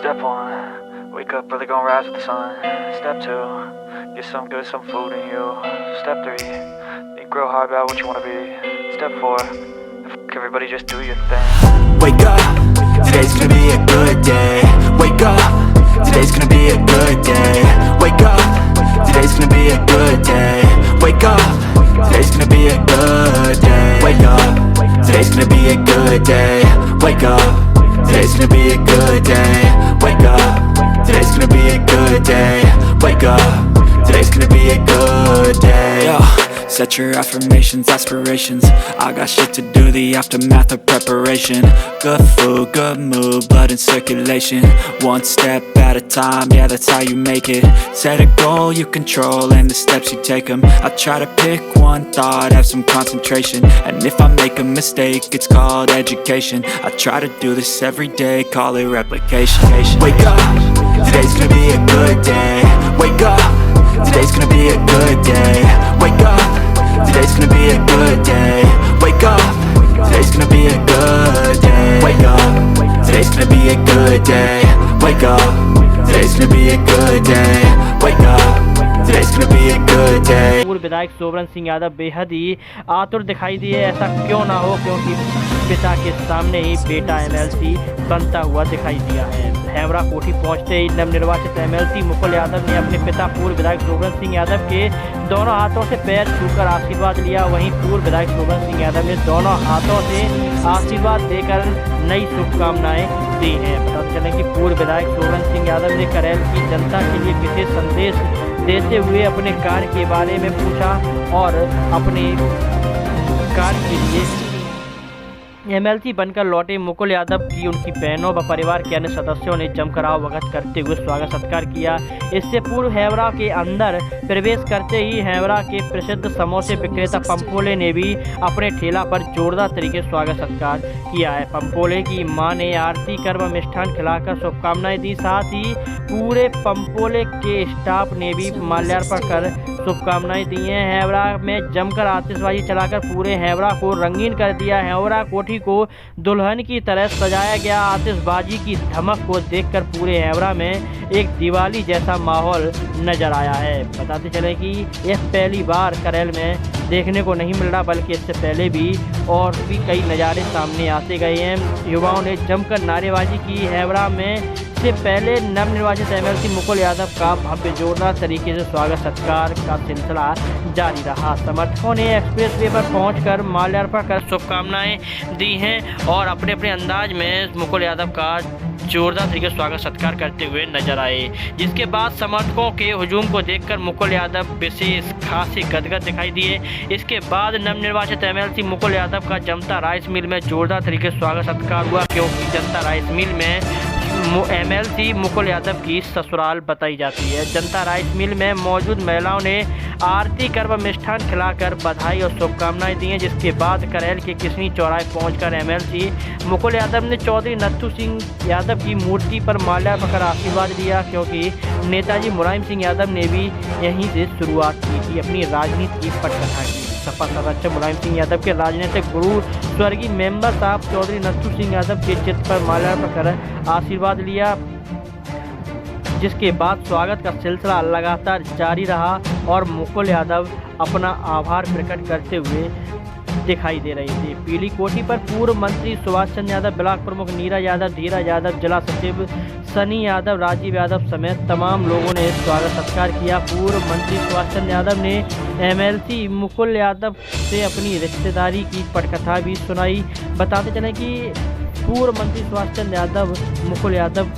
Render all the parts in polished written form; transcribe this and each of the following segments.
Step 1, wake up early, gonna rise with the sun. Step 2, get some good, some food in you. Step 3, think real hard about what you wanna be. Step 4, everybody just do your thing. Wake up, today's gonna be a good day. Wake up, today's gonna be a good day. Wake up, today's gonna be a good day. Wake up, today's gonna be a good day. Wake up, today's gonna be a good day. Wake up, today's gonna be a good day. Wake up, today's gonna be a good day. Wake up, today's gonna be a good day. Yo, set your affirmations, aspirations. I got shit to do, the aftermath of preparation. Good food, good mood, blood in circulation. One step at a time, yeah, that's how you make it. Set a goal you control and the steps you take them. I try to pick one thought, have some concentration. And if I make a mistake, it's called education. I try to do this every day, call it replication. Wake up, today's gonna be a good day. Wake up, today's gonna be a good day. Wake up, today's gonna be a good day. Wake up, today's gonna be a good day. Wake up, today's gonna be a good day. Wake up, today's gonna be a good day. Wake up, today's gonna be a good day. पूर्व विधायक सोबरन सिंह यादव बेहद ही आतुर दिखाई दिए। ऐसा क्यों ना हो, क्योंकि पिता के सामने ही बेटा एमएलसी बनता हुआ दिखाई दिया है। हैवरा कोठी पहुंचते ही नवनिर्वाचित एमएलसी मुकुल यादव ने अपने पिता पूर्व विधायक सोबरन सिंह यादव के दोनों हाथों से पैर छूकर आशीर्वाद लिया। वहीं पूर्व विधायक सोबरन सिंह यादव ने दोनों हाथों से आशीर्वाद देकर नई शुभकामनाएं दी हैं। बताते चलें कि पूर्व विधायक सोबरन सिंह यादव ने करेल की जनता के लिए विशेष संदेश देते हुए अपने कार्य के बारे में पूछा और अपने कार्य के लिए एमएलसी बनकर लौटे मुकुल यादव की उनकी बहनों व परिवार के अन्य सदस्यों ने जमकर अवगत करते हुए स्वागत सत्कार किया। इससे पूर्व हैवरा के अंदर प्रवेश करते ही हैवरा के प्रसिद्ध समोसे विक्रेता पंपोले ने भी अपने ठेला पर जोरदार तरीके से स्वागत सत्कार किया है। पंपोले की मां ने आरती कर व मिष्ठान खिलाकर शुभकामनाएं दी। साथ ही पूरे पंपोले के स्टाफ ने भी माल्यार्पण कर शुभकामनाएं दी हैं। हैवरा में जमकर आतिशबाजी चलाकर पूरे हैवरा को रंगीन कर दिया। हैवरा कोठी को दुल्हन की तरह सजाया गया। आतिशबाजी की धमक को देखकर पूरे हैवरा में एक दिवाली जैसा माहौल नजर आया है। बताते चले कि यह पहली बार करेल में देखने को नहीं मिल रहा, बल्कि इससे पहले भी और भी कई नज़ारे सामने आते गए हैं। युवाओं ने जमकर नारेबाजी की। हैवरा में से पहले नवनिर्वाचित एमएलसी मुकुल यादव का भव्य जोरदार तरीके से स्वागत सत्कार का सिलसिला जारी रहा। समर्थकों ने एक्सप्रेस वे पर पहुंचकर माल्यार्पण कर शुभकामनाएं दी हैं और अपने अपने अंदाज में मुकुल यादव का जोरदार तरीके से स्वागत सत्कार करते हुए नजर आए। जिसके बाद समर्थकों के हुजूम को देखकर मुकुल यादव विशेष खासे गदगद दिखाई दिए। इसके बाद नवनिर्वाचित एमएलसी मुकुल यादव का जनता राइस मिल में जोरदार तरीके से स्वागत सत्कार हुआ, क्योंकि जनता राइस मिल में एमएलसी मुकुल यादव की ससुराल बताई जाती है। जनता राइस मिल में मौजूद महिलाओं ने आरती कर व मिष्ठान खिलाकर बधाई और शुभकामनाएं दी हैं। जिसके बाद करेल के किसनी चौराहे पहुंचकर एमएलसी मुकुल यादव ने चौधरी नत्थू सिंह यादव की मूर्ति पर माल्यार्पण कर आशीर्वाद दिया, क्योंकि नेताजी मुलायम सिंह यादव ने भी यहीं से शुरुआत की थी अपनी राजनीति की पटकथा की। सपा सदस्य मुलायम सिंह यादव के राजनीतिक गुरु स्वर्गीय मेंबर साहब चौधरी नत्थू सिंह यादव के चित्र पर माल्यार्पण कर आशीर्वाद लिया। जिसके बाद स्वागत का सिलसिला लगातार जारी रहा और मुकुल यादव अपना आभार प्रकट करते हुए दिखाई दे रहे थे। पीली कोठी पर पूर्व मंत्री सुभाष चंद्र यादव, ब्लॉक प्रमुख नीरज यादव, धीरज यादव, जिला सचिव सनी यादव, राजीव यादव समेत तमाम लोगों ने स्वागत सत्कार किया। पूर्व मंत्री सुभाष चंद्र यादव ने एमएलसी मुकुल यादव से अपनी रिश्तेदारी की पटकथा भी सुनाई। बताते चलें कि पूर्व मंत्री सुभाष चंद्र यादव मुकुल यादव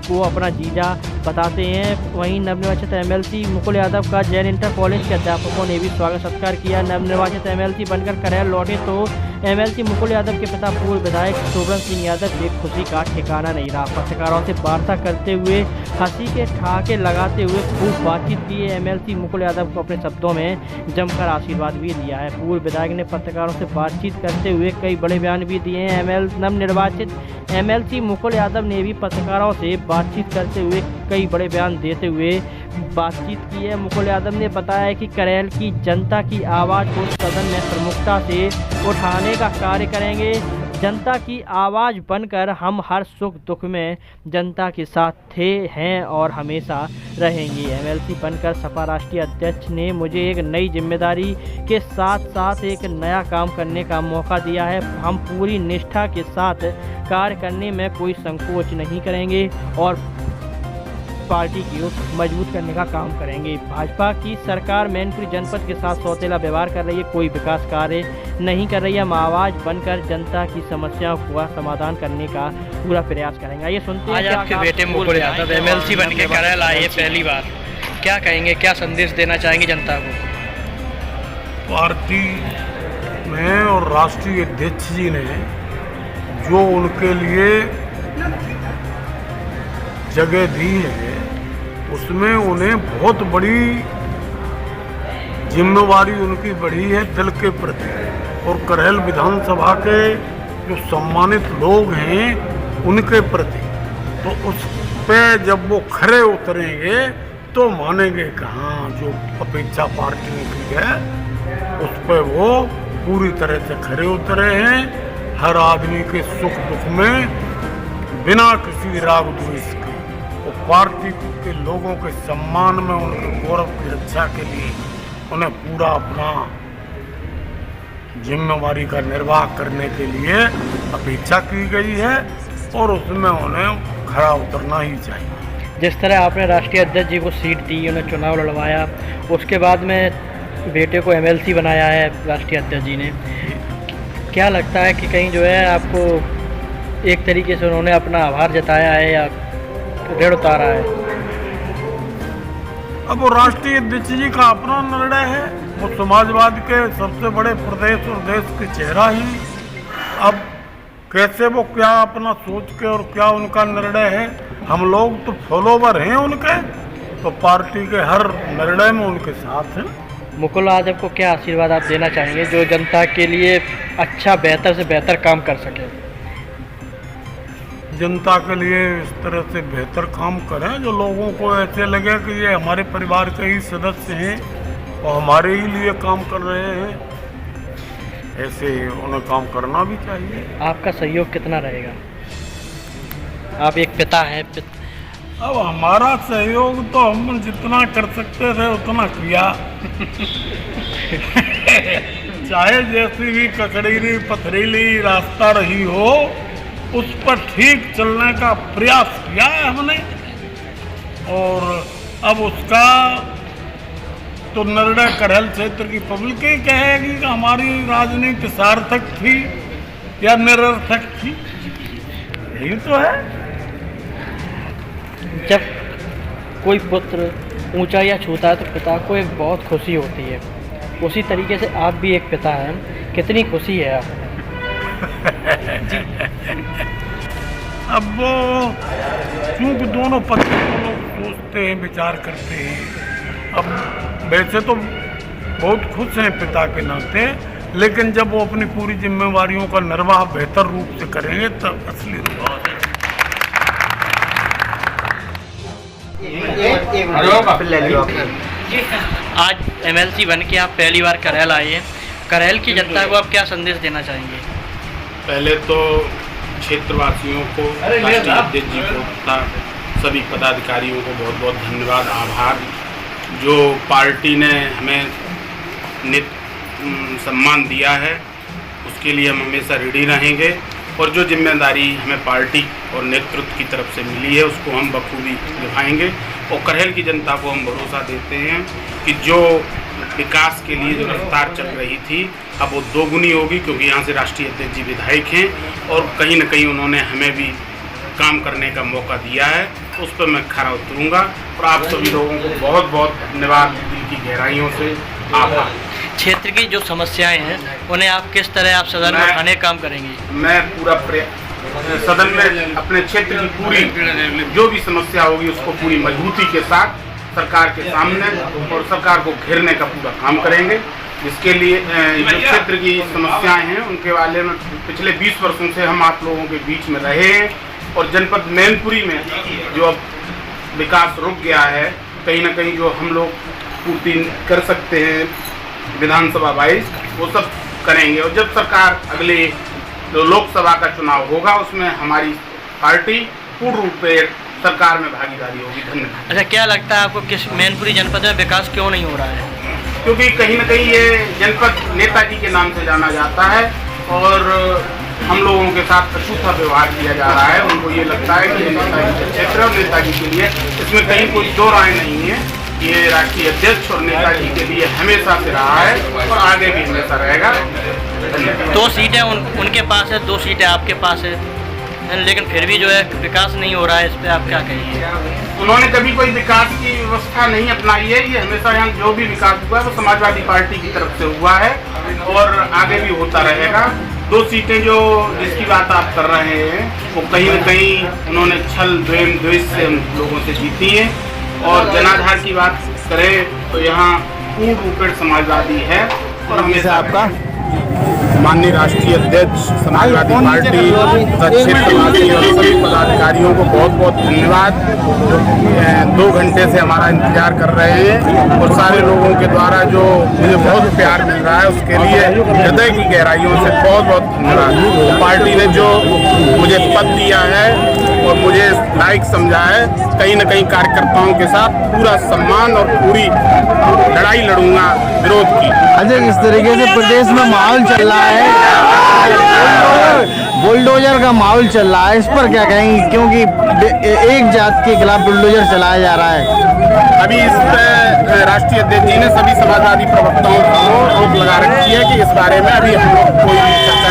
को अपना जीजा बताते हैं। वहीं नवनिर्वाचित एमएलसी मुकुल यादव का जैन इंटर कॉलेज के अध्यापकों ने भी स्वागत सत्कार किया। नवनिर्वाचित एमएलसी बनकर करेल लौटे तो एमएलसी मुकुल यादव के पिता पूर्व विधायक सोबरन सिंह यादव की खुशी का ठिकाना नहीं रहा। पत्रकारों से वार्ता करते हुए हंसी के ठहाके लगाते हुए खूब बातचीत की। एमएलसी मुकुल यादव को अपने शब्दों में जमकर आशीर्वाद भी दिया है। पूर्व विधायक ने पत्रकारों से बातचीत करते हुए कई बड़े बयान भी दिए हैं। नवनिर्वाचित एमएलसी मुकुल यादव ने भी पत्रकारों से बातचीत करते हुए कई बड़े बयान देते हुए बातचीत की है। मुकुल यादव ने बताया कि करेल की जनता की आवाज़ को सदन में प्रमुखता से उठाने का कार्य करेंगे। जनता की आवाज़ बनकर हम हर सुख दुख में जनता के साथ थे, हैं और हमेशा रहेंगे। एमएलसी बनकर सपा राष्ट्रीय अध्यक्ष ने मुझे एक नई जिम्मेदारी के साथ साथ एक नया काम करने का मौका दिया है। हम पूरी निष्ठा के साथ कार्य करने में कोई संकोच नहीं करेंगे और पार्टी की मजबूत करने का काम करेंगे। भाजपा की सरकार मैनपुरी जनपद के साथ सौतेला व्यवहार कर रही है, कोई विकास कार्य नहीं कर रही है। हम आवाज़ बनकर जनता की समस्याओं का समाधान करने का पूरा प्रयास करेंगे। ये सुनते हैं आज आपके बेटे मुकुल यादव एमएलसी बन के करैल आए पहली बार, क्या कहेंगे, क्या संदेश देना चाहेंगे जनता को? पार्टी में और राष्ट्रीय अध्यक्ष जी ने जो उनके लिए जगह दी है उसमें उन्हें बहुत बड़ी जिम्मेवारी उनकी बढ़ी है दिल के प्रति। और करैल विधानसभा के जो सम्मानित लोग हैं उनके प्रति, तो उस पे जब वो खरे उतरेंगे तो मानेंगे कि हाँ जो अपेक्षा पार्टी ने की है उस पर वो पूरी तरह से खरे उतरे हैं। हर आदमी के सुख दुख में बिना किसी राग द्वेष के वो पार्टी के लोगों के सम्मान में उनके गौरव की रक्षा के लिए उन्हें पूरा अपना जिम्मेवारी का निर्वाह करने के लिए अपेक्षा की गई है और उसमें उन्हें खड़ा उतरना ही चाहिए। जिस तरह आपने राष्ट्रीय अध्यक्ष जी को सीट दी, उन्हें चुनाव लड़वाया, उसके बाद में बेटे को एमएलसी बनाया है राष्ट्रीय अध्यक्ष जी ने, क्या लगता है कि कहीं जो है आपको एक तरीके से उन्होंने अपना आभार जताया है या ऋण उतारा है? अब वो राष्ट्रीय अध्यक्ष जी का अपना निर्णय है, वो समाजवाद के सबसे बड़े प्रदेश और देश के चेहरा ही। अब कैसे वो क्या अपना सोच के और क्या उनका निर्णय है, हम लोग तो फॉलोवर हैं उनके, तो पार्टी के हर निर्णय में उनके साथ हैं। मुकुल यादव को क्या आशीर्वाद आप देना चाहेंगे जो जनता के लिए अच्छा बेहतर से बेहतर काम कर सके? जनता के लिए इस तरह से बेहतर काम करें जो लोगों को ऐसे लगे कि ये हमारे परिवार के ही सदस्य हैं और हमारे ही लिए काम कर रहे हैं, ऐसे उन्हें काम करना भी चाहिए। आपका सहयोग कितना रहेगा? आप एक पिता हैं। अब हमारा सहयोग तो हम जितना कर सकते थे उतना किया चाहे जैसी भी ककड़ीली पथरीली रास्ता रही हो उस पर ठीक चलने का प्रयास किया है हमने, और अब उसका तो निर्णय करैल क्षेत्र की पब्लिक ही कहेगी कि हमारी राजनीति सार्थक थी या निरर्थक थी, यही तो है। जब कोई पुत्र ऊंचाइयां छूता है तो पिता को एक बहुत खुशी होती है, उसी तरीके से आप भी एक पिता हैं, कितनी खुशी है आप? अब वो क्योंकि दोनों पक्ष लोग सोचते हैं विचार करते हैं, अब वैसे तो बहुत खुश हैं पिता के नाते, लेकिन जब वो अपनी पूरी जिम्मेवारियों का निर्वाह बेहतर रूप से करेंगे तब असली रूप आज एमएलसी बन के आप पहली बार करैल आए हैं, करैल की जनता को आप क्या संदेश देना चाहेंगे? पहले तो क्षेत्रवासियों को, राष्ट्रीय अध्यक्ष जी को तथा सभी पदाधिकारियों को बहुत बहुत धन्यवाद, आभार। जो पार्टी ने हमें सम्मान दिया है उसके लिए हम हमेशा ऋणी रहेंगे, और जो जिम्मेदारी हमें पार्टी और नेतृत्व की तरफ से मिली है उसको हम बखूबी निभाएंगे। और करैल की जनता को हम भरोसा देते हैं कि जो विकास के लिए जो रफ्तार चल रही थी अब वो दोगुनी होगी, क्योंकि यहाँ से राष्ट्रीय अध्यक्ष जी विधायक हैं और कहीं न कहीं उन्होंने हमें भी काम करने का मौका दिया है, उस पर मैं खरा उतरूँगा। और आप सभी लोगों को बहुत बहुत धन्यवाद, दिल की गहराइयों से आभार। क्षेत्र की जो समस्याएं हैं उन्हें आप किस तरह आप सदन में उठाने काम करेंगे? मैं पूरा सदन में अपने क्षेत्र की पूरी जो भी समस्या होगी उसको पूरी मजबूती के साथ सरकार के सामने और सरकार को घेरने का पूरा काम करेंगे, जिसके लिए जो क्षेत्र की समस्याएं हैं उनके बारे में पिछले 20 वर्षों से हम आप लोगों के बीच में रहे हैं। और जनपद मैनपुरी में जो अब विकास रुक गया है, कहीं ना कहीं जो हम लोग पूर्ति कर सकते हैं विधानसभा वाइज वो सब करेंगे। और जब सरकार अगले जो लोकसभा लोकसभा का चुनाव होगा उसमें हमारी पार्टी पूर्ण रूप से सरकार में भागीदारी होगी। धन्यवाद। अच्छा, क्या लगता है आपको किस मैनपुरी जनपद में विकास क्यों नहीं हो रहा है? क्योंकि कहीं न कहीं ये जनपद नेताजी के नाम से जाना जाता है और हम लोगों के साथ अछूता व्यवहार किया जा रहा है। उनको ये लगता है कि ये नेताजी का क्षेत्र है और नेताजी के लिए इसमें कहीं कोई दो राय नहीं है। ये राष्ट्रीय अध्यक्ष और नेताजी के लिए हमेशा से रहा है और आगे भी हमेशा रहेगा। धन्यवाद। 2 सीटें उनके पास है, 2 सीटें आपके पास है, लेकिन फिर भी जो है विकास नहीं हो रहा है। इस पे आप क्या कहेंगे? उन्होंने कभी कोई विकास की व्यवस्था नहीं अपनाई है। ये हमेशा यहाँ जो भी विकास हुआ है वो समाजवादी पार्टी की तरफ से हुआ है और आगे भी होता रहेगा। 2 सीटें जो जिसकी बात आप कर रहे हैं वो कहीं न कहीं उन्होंने छल प्रेम द्वेष से हम लोगों से जीती हैं। और जनाधार की बात करें तो यहाँ पूर्ण रूपेण समाजवादी है और हमेशा आपका माननीय राष्ट्रीय अध्यक्ष समाजवादी पार्टी तथा क्षेत्रवासी और सभी पदाधिकारियों को बहुत बहुत धन्यवाद जो 2 घंटे से हमारा इंतजार कर रहे हैं और सारे लोगों के द्वारा जो मुझे बहुत प्यार मिल रहा है उसके लिए हृदय की गहराइयों से बहुत बहुत धन्यवाद। पार्टी ने जो मुझे पद दिया है और मुझे लायक समझा है, कहीं न कहीं कार्यकर्ताओं के साथ पूरा सम्मान और पूरी लड़ाई लड़ूंगा विरोध की। अच्छा, इस तरीके से प्रदेश में माहौल चल रहा है, बुलडोजर का माहौल चल रहा है, इस पर क्या कहेंगे? क्योंकि एक जात के खिलाफ बुलडोजर चलाया जा रहा है। अभी इस पर राष्ट्रीय अध्यक्ष जी ने सभी समाजवादी प्रवक्ताओं को रोक लगा रखी है कि इस बारे में अभी हम लोग कोई भी चर्चा